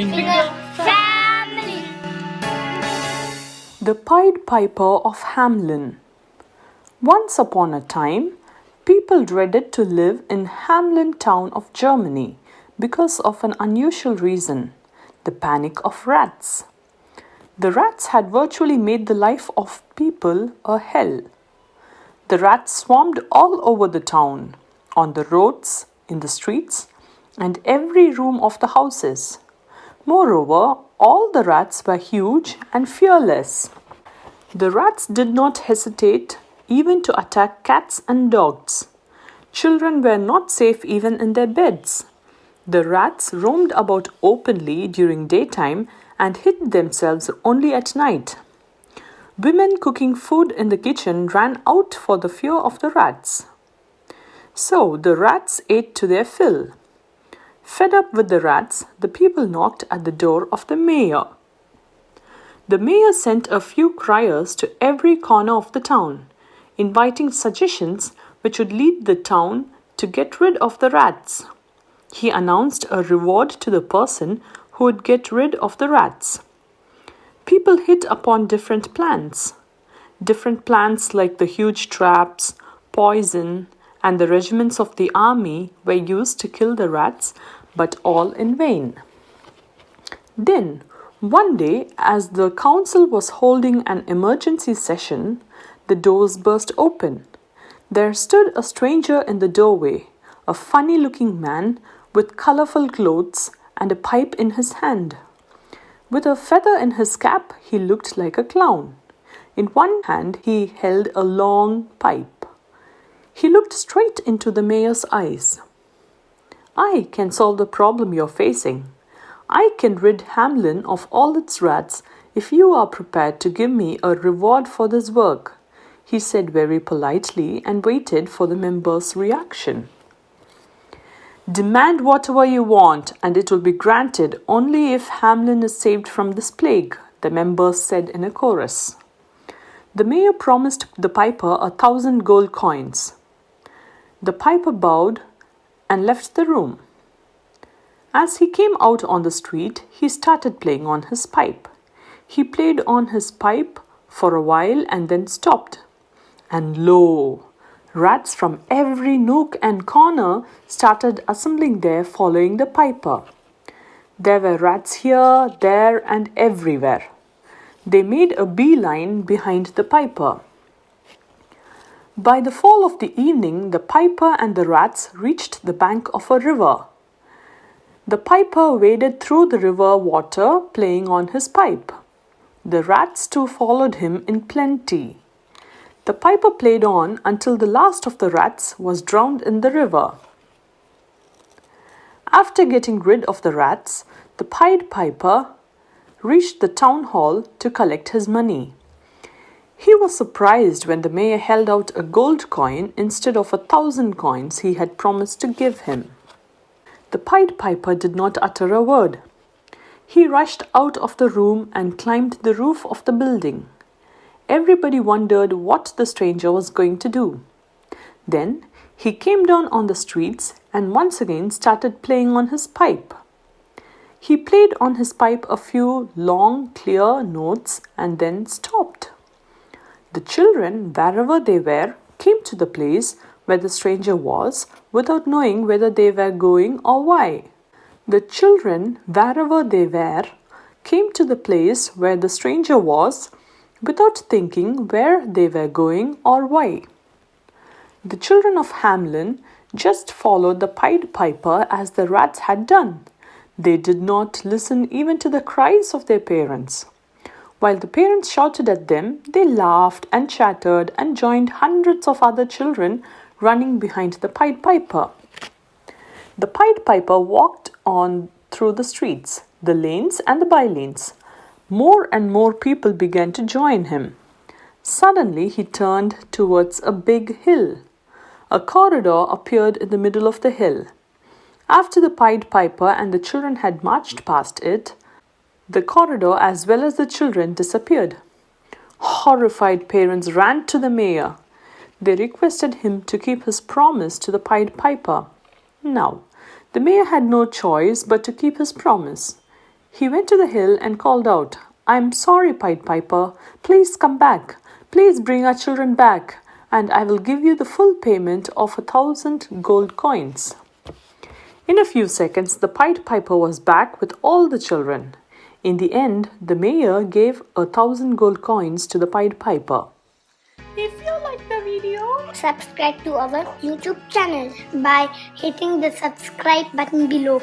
Finger family. The Pied Piper of Hamelin. Once upon a time, people dreaded to live in Hamelin town of Germany because of an unusual reason: the panic of rats. The rats had virtually made the life of people a hell. The rats swarmed all over the town, on the roads, in the streets, and every room of the houses. Moreover, all the rats were huge and fearless. The rats did not hesitate even to attack cats and dogs. Children were not safe even in their beds. The rats roamed about openly during daytime and hid themselves only at night. Women cooking food in the kitchen ran out for the fear of the rats. So the rats ate to their fill. Fed up with the rats, the people knocked at the door of the mayor. The mayor sent a few criers to every corner of the town, inviting suggestions which would lead the town to get rid of the rats. He announced a reward to the person who would get rid of the rats. People hit upon different plans. Different plans like the huge traps, poison, and the regiments of the army were used to kill the rats, but all in vain. Then, one day, as the council was holding an emergency session, the doors burst open. There stood a stranger in the doorway, a funny-looking man with colorful clothes and a pipe in his hand. With a feather in his cap, he looked like a clown. In one hand, he held a long pipe. He looked straight into the mayor's eyes. "I can solve the problem you're facing. I can rid Hamelin of all its rats if you are prepared to give me a reward for this work," he said very politely and waited for the members' reaction. "Demand whatever you want, and it will be granted only if Hamelin is saved from this plague," the members said in a chorus. The mayor promised the piper 1,000 gold coins. The piper bowed and left the room. As he came out on the street, he started playing on his pipe. He played on his pipe for a while and then stopped. And lo! Rats from every nook and corner started assembling there following the piper. There were rats here, there, and everywhere. They made a beeline behind the piper. By the fall of the evening, the piper and the rats reached the bank of a river. The piper waded through the river water, playing on his pipe. The rats too followed him in plenty. The piper played on until the last of the rats was drowned in the river. After getting rid of the rats, the Pied Piper reached the town hall to collect his money. He was surprised when the mayor held out a gold coin instead of 1,000 coins he had promised to give him. The Pied Piper did not utter a word. He rushed out of the room and climbed the roof of the building. Everybody wondered what the stranger was going to do. Then he came down on the streets and once again started playing on his pipe. He played on his pipe a few long, clear notes and then stopped. The children, wherever they were, came to the place where the stranger was without knowing whether they were going or why. The children, wherever they were, came to the place where the stranger was without thinking where they were going or why. The children of Hamelin just followed the Pied Piper as the rats had done. They did not listen even to the cries of their parents. While the parents shouted at them, they laughed and chattered and joined hundreds of other children running behind the Pied Piper. The Pied Piper walked on through the streets, the lanes and the by-lanes. More and more people began to join him. Suddenly he turned towards a big hill. A corridor appeared in the middle of the hill. After the Pied Piper and the children had marched past it, the corridor as well as the children disappeared. Horrified parents ran to the mayor. They requested him to keep his promise to the Pied Piper. Now, the mayor had no choice but to keep his promise. He went to the hill and called out, "I'm sorry, Pied Piper. Please come back. Please bring our children back, and I will give you the full payment of 1,000 gold coins." In a few seconds, the Pied Piper was back with all the children. In the end, the mayor gave 1,000 gold coins to the Pied Piper. If you like the video, subscribe to our YouTube channel by hitting the subscribe button below.